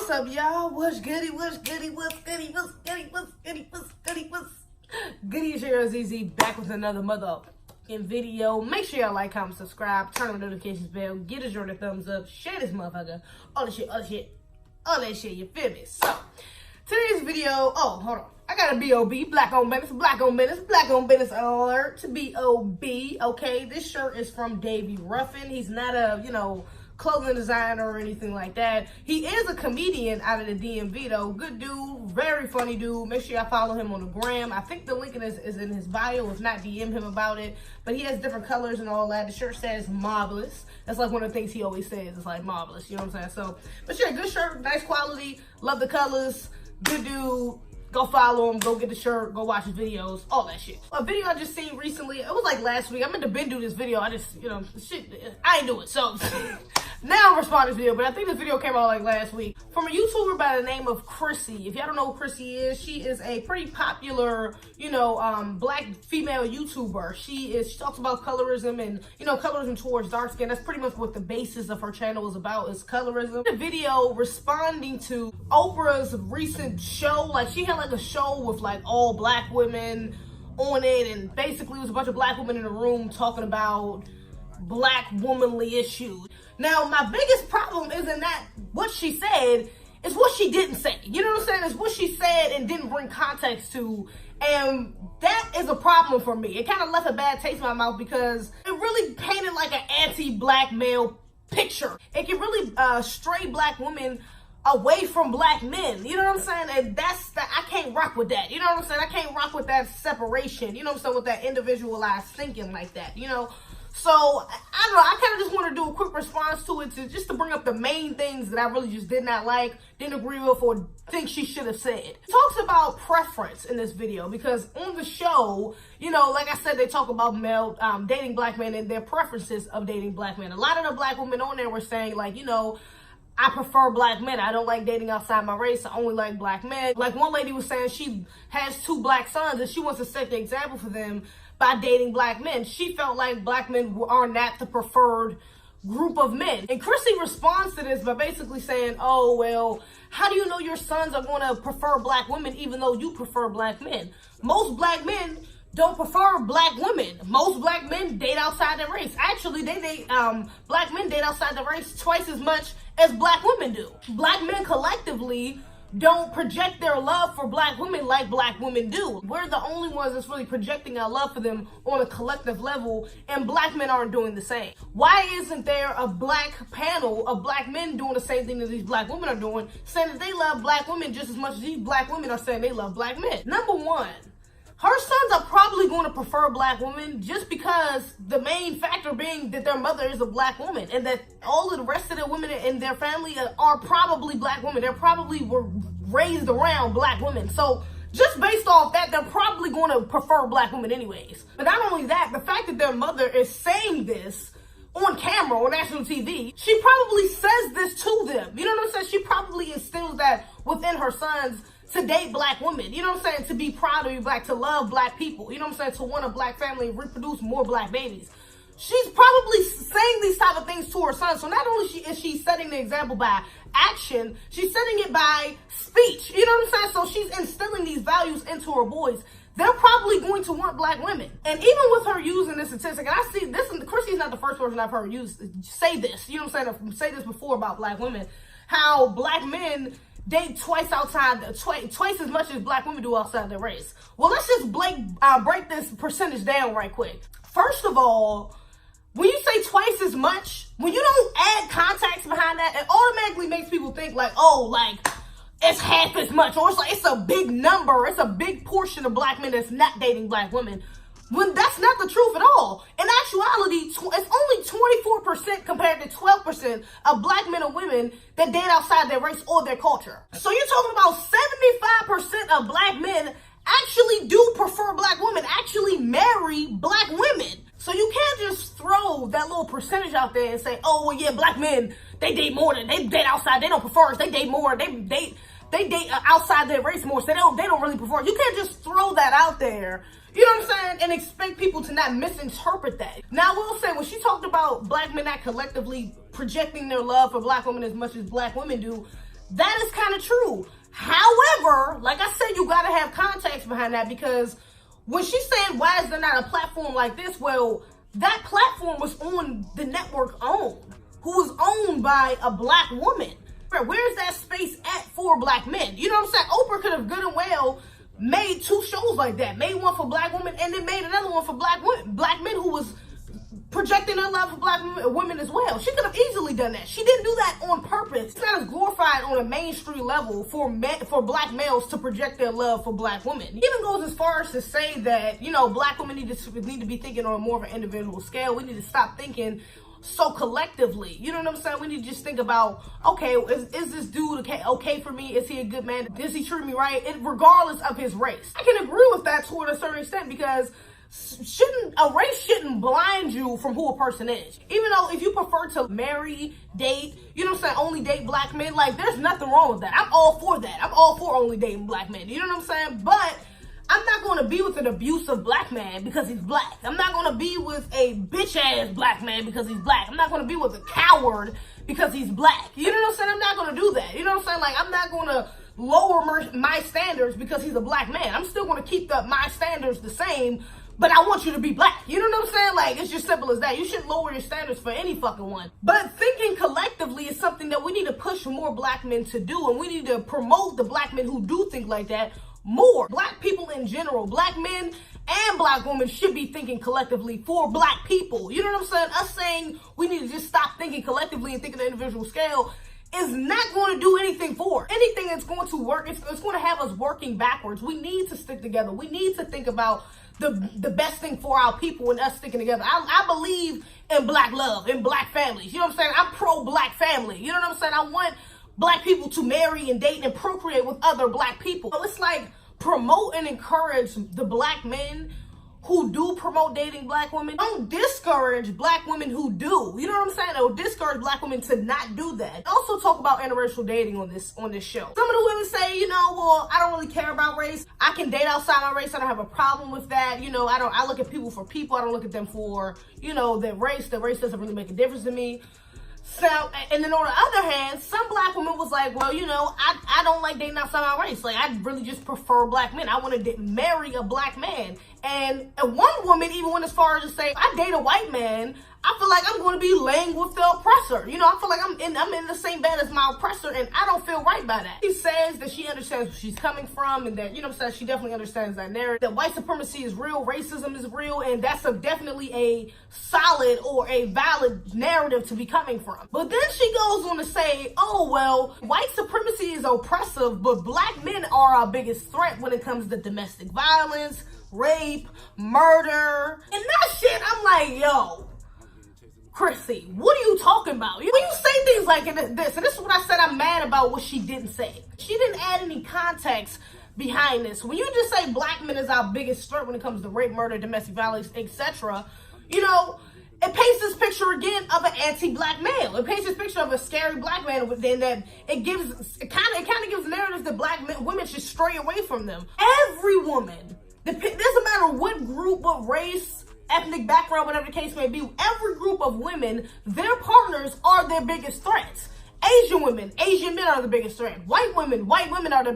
What's up, y'all? What's goody? What's goody? What's goody? What's goody? What's goody? What's goody? What's goody? It's your Zeze back with another motherfucking video. Make sure y'all like, comment, subscribe, turn on the notifications bell, get a Jordan thumbs up, share this motherfucker, all that shit, you feel me? So, today's video, oh, hold on. I got a B.O.B. Black on business alert. B.O.B. Okay, this shirt is from Davey Ruffin. He's not a, clothing designer or anything like that. He is a comedian out of the DMV though. Good dude, very funny dude. Make sure y'all follow him on the gram. I think the link is in his bio. If not, DM him about it. But he has different colors and all that. The shirt says marvelous. That's like one of the things he always says. It's like marvelous, you know what I'm saying? So, but yeah, good shirt, nice quality, love the colors, good dude. Go follow him, go get the shirt, go watch his videos, all that shit. A video I just seen recently, it was like last week. I meant to been do this video. I just, shit, I ain't do it. So now I'm responding to this video, but I think this video came out like last week. From a YouTuber by the name of Chrissy. If y'all don't know who Chrissy is, she is a pretty popular, black female YouTuber. She talks about colorism and, colorism towards dark skin. That's pretty much what the basis of her channel is about, is colorism. The video responding to Oprah's recent show, like she had like a show with like all black women on it, and basically it was a bunch of black women in a room talking about black womanly issues. Now, my biggest problem isn't that what she said, it's what she didn't say. You know what I'm saying? It's what she said and didn't bring context to, and that is a problem for me. It kind of left a bad taste in my mouth because it really painted like an anti-black male picture. It can really stray black women away from black men, you know what I'm saying? And I can't rock with that, you know what I'm saying? I can't rock with that separation, you know what I'm saying, with that individualized thinking like that, So, I don't know, I kind of just want to do a quick response to it, just to bring up the main things that I really just did not like, didn't agree with, or think she should have said. It talks about preference in this video, because on the show, like I said, they talk about male dating black men and their preferences of dating black men. A lot of the black women on there were saying, like, I prefer black men. I don't like dating outside my race. I only like black men. Like one lady was saying she has 2 black sons and she wants to set the example for them by dating black men. She felt like black men are not the preferred group of men. And Chrissy responds to this by basically saying, oh, well, how do you know your sons are going to prefer black women even though you prefer black men? Most black men don't prefer black women. Most black men date outside their race. Actually, black men date outside their race twice as much as black women do. Black men collectively don't project their love for black women like black women do. We're the only ones that's really projecting our love for them on a collective level, and black men aren't doing the same. Why isn't there a black panel of black men doing the same thing that these black women are doing, saying that they love black women just as much as these black women are saying they love black men? Number one, her sons are probably going to prefer black women just because the main factor being that their mother is a black woman, and that all of the rest of the women in their family are probably black women. They probably were raised around black women. So just based off that, they're probably going to prefer black women anyways. But not only that, the fact that their mother is saying this on camera, on national TV, she probably says this to them. You know what I'm saying? She probably instills that within her sons to date black women, you know what I'm saying? To be proud to be black, to love black people, you know what I'm saying? To want a black family and reproduce more black babies. She's probably saying these type of things to her son. So not only is she setting the example by action, she's setting it by speech, you know what I'm saying? So she's instilling these values into her boys. They're probably going to want black women. And even with her using this statistic, and I see this, Chrissy's not the first person I've heard say this, you know what I'm saying? Say this before about black women, how black men date twice as much as black women do outside their race. Well, let's just break this percentage down right quick. First of all, when you say twice as much, when you don't add context behind that, it automatically makes people think like, oh, like it's half as much, or it's like it's a big number, it's a big portion of black men that's not dating black women. When that's not the truth at all. In actuality, it's only 24% compared to 12% of black men and women that date outside their race or their culture. So you're talking about 75% of black men actually do prefer black women, actually marry black women. So you can't just throw that little percentage out there and say, oh, well, yeah, black men, they date more than, they date outside, they don't prefer us, they date more, they date outside their race more, so they don't really prefer. You can't just throw that out there, you know what I'm saying, and expect people to not misinterpret that. Now, I will say, when she talked about black men not collectively projecting their love for black women as much as black women do, That is kind of true. However, like I said, you gotta have context behind that, because when she's saying, why is there not a platform like this? Well, that platform was on the network who was owned by a black woman. Where's that space at for black men? You know what I'm saying? Oprah could have good and well made 2 shows like that. Made one for black women and then made another one for black men who was projecting their love for black women as well. She could have easily done that. She didn't do that on purpose. It's not as glorified on a mainstream level for black males to project their love for black women. It even goes as far as to say that, you know, black women need to be thinking on more of an individual scale. We need to stop thinking so collectively. You know what I'm saying? We need to just think about, okay, is this dude okay for me? Is he a good man? Does he treat me right? Regardless of his race. I can agree with that to a certain extent, because a race shouldn't blind you from who a person is. Even though if you prefer to marry, date, you know what I'm saying, only date black men, like, there's nothing wrong with that. I'm all for that. I'm all for only dating black men. You know what I'm saying? But I'm not going to be with an abusive black man because he's black. I'm not going to be with a bitch-ass black man because he's black. I'm not going to be with a coward because he's black. You know what I'm saying? I'm not going to do that. You know what I'm saying? Like, I'm not going to lower my standards because he's a black man. I'm still going to keep my standards the same, but I want you to be black. You know what I'm saying? Like, it's just simple as that. You shouldn't lower your standards for any fucking one. But thinking collectively is something that we need to push more black men to do, and we need to promote the black men who do think like that more. Black people in general, black men and black women, should be thinking collectively for black people. You know what I'm saying? Us saying we need to just stop thinking collectively and think on an individual scale is not going to do anything for anything that's going to work. It's going to have us working backwards. We need to stick together. We need to think about the best thing for our people and us sticking together. I believe in black love, in black families. You know what I'm saying? I'm pro-black family. You know what I'm saying? I want black people to marry and date and procreate with other black people. So it's like, promote and encourage the black men who do promote dating black women. Don't discourage black women who do. You know what I'm saying? Or discourage black women to not do that. Also talk about interracial dating on this show. Some of the women say, you know, well, I don't really care about race. I can date outside my race. I don't have a problem with that. You know, I look at people for people. I don't look at them for, you know, their race. Their race doesn't really make a difference to me. So, and then on the other hand, some black women was like, well, you know, I don't like dating outside my race. Like, I really just prefer black men. I want to marry a black man. And one woman even went as far as to say, I date a white man, I feel like I'm going to be laying with the oppressor. You know, I feel like I'm in the same bed as my oppressor, and I don't feel right by that. She says that she understands where she's coming from, and that, you know what I'm saying, she definitely understands that narrative. That white supremacy is real, racism is real, and that's definitely a solid or a valid narrative to be coming from. But then she goes on to say, oh, well, white supremacy is oppressive, but black men are our biggest threat when it comes to domestic violence, rape, murder, and that shit. I'm like, yo, Chrissy, what are you talking about? When you say things like this, and this is what I said I'm mad about what she didn't say. She didn't add any context behind this. When you just say black men is our biggest threat when it comes to rape, murder, domestic violence, etc., you know, it paints this picture again of an anti-black male. It paints this picture of a scary black man, but then that it kind of gives narratives that women should stray away from them. Every woman, it doesn't matter what group, what race, ethnic background, whatever the case may be, every group of women, their partners are their biggest threats. Asian women, Asian men are the biggest threat. White women, white men are the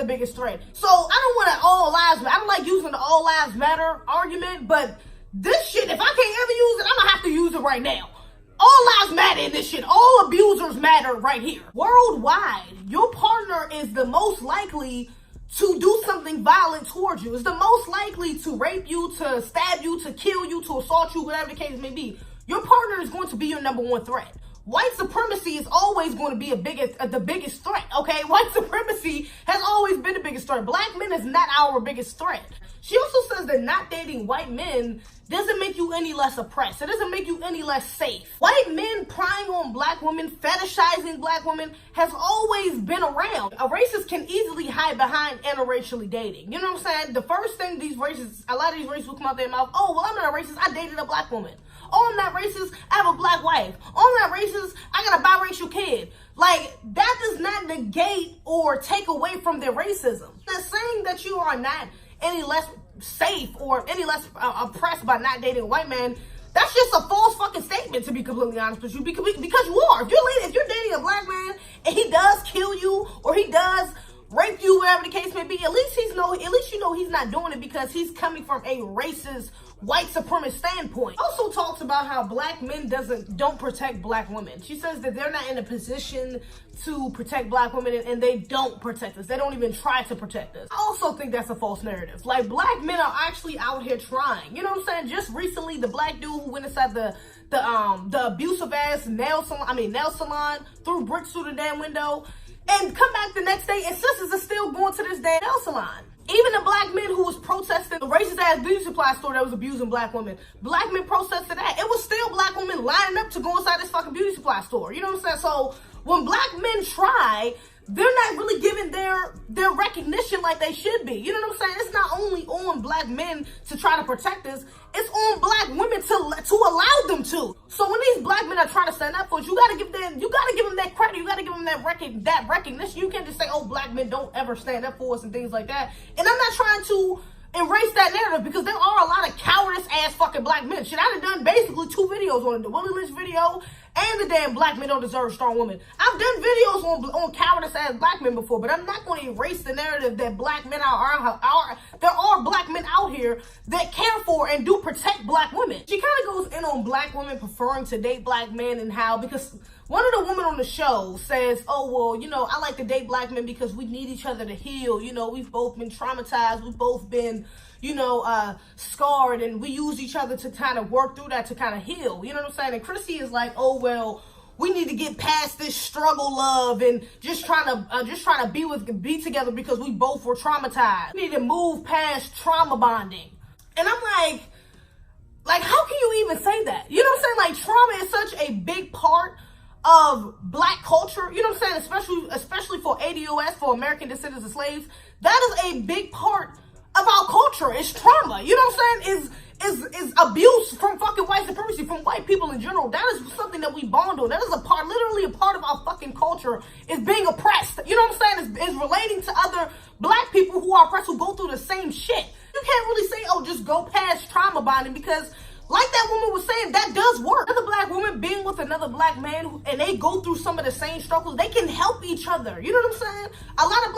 biggest threat. So I don't want to all lives matter. I don't like using the all lives matter argument, but this shit, if I can't ever use it, I'm gonna have to use it right now. All lives matter in this shit. All abusers matter right here. Worldwide, your partner is the most likely to do something violent towards you. Is the most likely to rape you, to stab you, to kill you, to assault you, whatever the case may be. Your partner is going to be your number one threat. White supremacy is always going to be the biggest threat, okay? White supremacy has always been the biggest threat. Black men is not our biggest threat. She also says that not dating white men doesn't make you any less oppressed. It doesn't make you any less safe. White men prying on black women, fetishizing black women has always been around. A racist can easily hide behind interracially dating. You know what I'm saying? The first thing a lot of these racists will come out their mouth, oh, well, I'm not a racist, I dated a black woman. Oh, I'm not racist, I have a black wife. Oh, I'm not racist, I got a biracial kid. Like, that does not negate or take away from their racism. It's saying that you are not any less safe or any less oppressed by not dating a white man That's just a false fucking statement, to be completely honest with you, because you are. If you're dating a black man and he does kill you or he does rape you, whatever the case may be, at least you know he's not doing it because he's coming from a racist, white supremacist standpoint. Also talks about how black men don't protect black women. She says that they're not in a position to protect black women, and they don't protect us. They don't even try to protect us. I also think that's a false narrative. Like, black men are actually out here trying. You know what I'm saying? Just recently, the black dude who went inside the abusive ass nail salon, threw bricks through the damn window, and come back the next day, and sisters are still going to this damn nail salon. Even the black men who was protesting the racist ass beauty supply store that was abusing black women, black men protested that. It was still black women lining up to go inside this fucking beauty supply store. You know what I'm saying? So when black men try, they're not really giving their recognition like they should be. You know what I'm saying? It's not only on black men to try to protect us, it's on black women to allow them to. So when these black men are trying to stand up for us, you gotta give them that credit. You gotta give them that recognition. You can't just say, oh, black men don't ever stand up for us and things like that. And I'm not trying to erase that narrative, because there are a lot of cowardice ass fucking black men. Shit, I've done basically 2 videos on it, the Willie Lynch video and the damn black men don't deserve strong women. I've done videos on cowardice ass black men before, but I'm not going to erase the narrative that black men there are black men out here that care for and do protect black women. She kind of goes in on black women preferring to date black men, and how, because one of the women on the show says, oh, well, you know, I like to date black men because we need each other to heal. You know, we've both been traumatized. We've both been, you know, scarred, and we use each other to kind of work through that, to kind of heal. You know what I'm saying? And Chrissy is like, oh, well, we need to get past this struggle love and just trying to be together because we both were traumatized. We need to move past trauma bonding. And I'm like, how can you even say that? You know what I'm saying? Like, trauma is such a big part of black culture, you know what I'm saying, especially for ADOS, for American Descendants of Slaves. That is a big part of our culture. It's trauma, you know what I'm saying, is abuse from fucking white supremacy, from white people in general. That is something that we bond on. That is literally a part of our fucking culture, is being oppressed. You know what I'm saying? Is relating to other black people who are oppressed, who go through the same shit. You can't really say, oh, just go past trauma bonding, because like that woman was saying, that does work. Another black woman being with another black man, and they go through some of the same struggles, they can help each other. You know what I'm saying? A lot of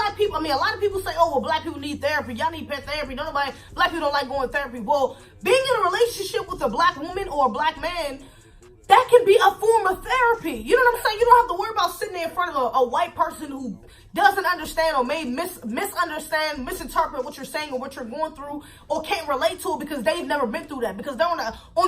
people say, oh, well, black people need therapy. Y'all need pet therapy. Black people don't like going to therapy. Well, being in a relationship with a black woman or a black man, that can be a form of therapy. You know what I'm saying? You don't have to worry about sitting there in front of a white person who doesn't understand, or may misinterpret what you're saying or what you're going through, or can't relate to it because they've never been through that, because they're on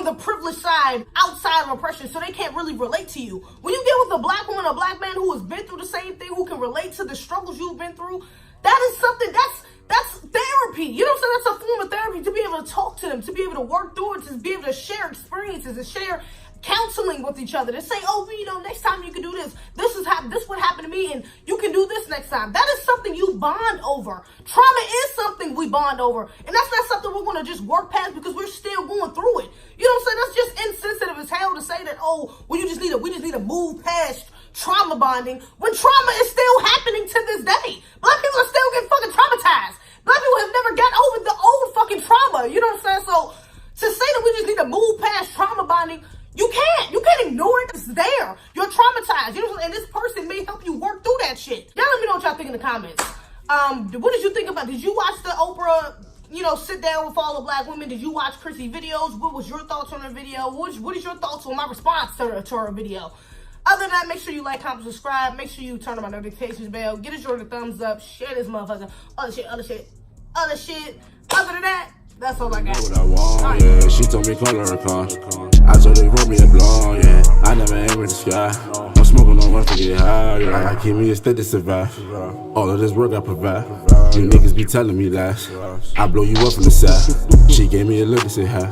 the privileged side, outside of oppression, so they can't really relate to you. When you get with a black woman or a black man who has been through the same thing, who can relate to the struggles you've been through, that is something that's therapy. You know what I'm saying? That's a form of therapy, to be able to talk to them, to be able to work through it, to be able to share experiences and share counseling with each other, to say, oh, you know, next time you can do this. This what happened to me, and you can do this next time. That is something you bond over. Trauma is something we bond over, and that's not something we're going to just work past because we're still going through it. You know what I'm saying? That's just insensitive as hell to say that, oh, well, we just need to move past trauma bonding, when trauma is still happening to this day. Black people are still getting fucking traumatized. Black people have never got over the old fucking trauma. You know what I'm saying? So to say that we just need to move past trauma bonding, you can't ignore it. It's there. You're traumatized. You know, and this person may help you work through that shit. Y'all let me know what y'all think in the comments. What did you think about? Did you watch the Oprah, you know, sit down with all the black women? Did you watch Chrissy videos? What was your thoughts on her video? What is your thoughts on my response to her video? Other than that, make sure you like, comment, subscribe. Make sure you turn on my notifications bell. Get us your thumbs up. Share this motherfucker. Other shit. Other than that, that's all I got. What I want, yeah. She told me color her car. I told her roll me a blunt, yeah. I never aim at the sky. I'm smoking on one to get high, yeah. I keep me a state to survive. All of this work I provide. You niggas be telling me lies. I blow you up from the side. She gave me a look and said hi.